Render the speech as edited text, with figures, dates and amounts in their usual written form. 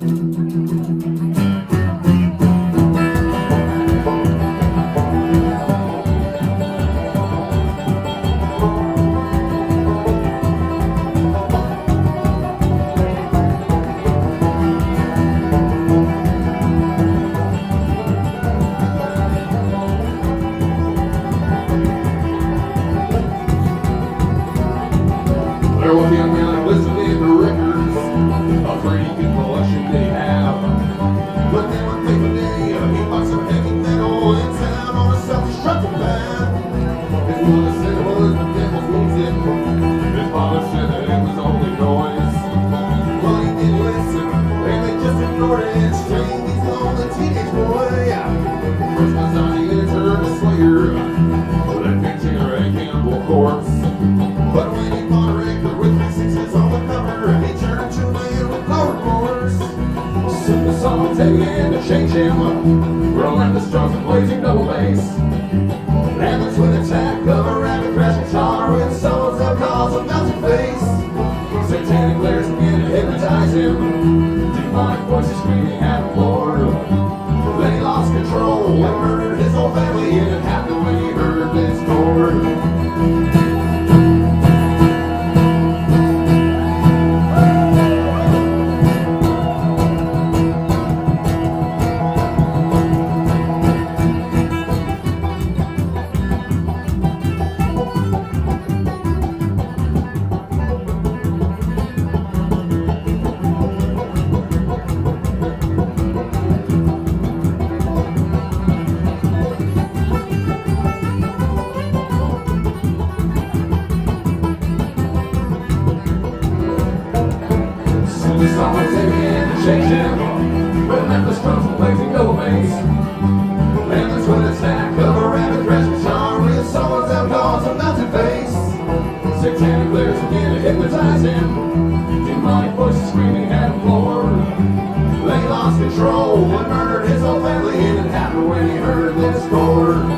There was a young man listening to records, a pretty good collection they have. But then one fateful day, he bought some heavy metal in town on a self-destructive path. His mother said it was the devil's music. His father said that it was only noise. Well, he didn't listen, and they just ignored it. Straying these lonely teenage boy. Christmas night, he entered the Slayer, that picture a cannibal corpse. But when he bought a record with 3/6 on the cover, he turned to man with no remorse. Soon the song taken to change him, rolling the strokes and blazing double bass. And the twin attack of a rapid crash guitar with solos that cause a melting face. Satanic glares begin to hypnotize him, demonic voices screaming at the floor. Then he lost control and murdered his whole family, and it happened when he heard this chord. The song was taken to change him, relentless drums and blazing double bass. And the twin attack of a rapid crash guitar with solos that cause a melted face. Satanic glares begin to hypnotize him, demonic voices screaming at the floor. Then he lost control and murdered his whole family, and it happened when he heard this chord.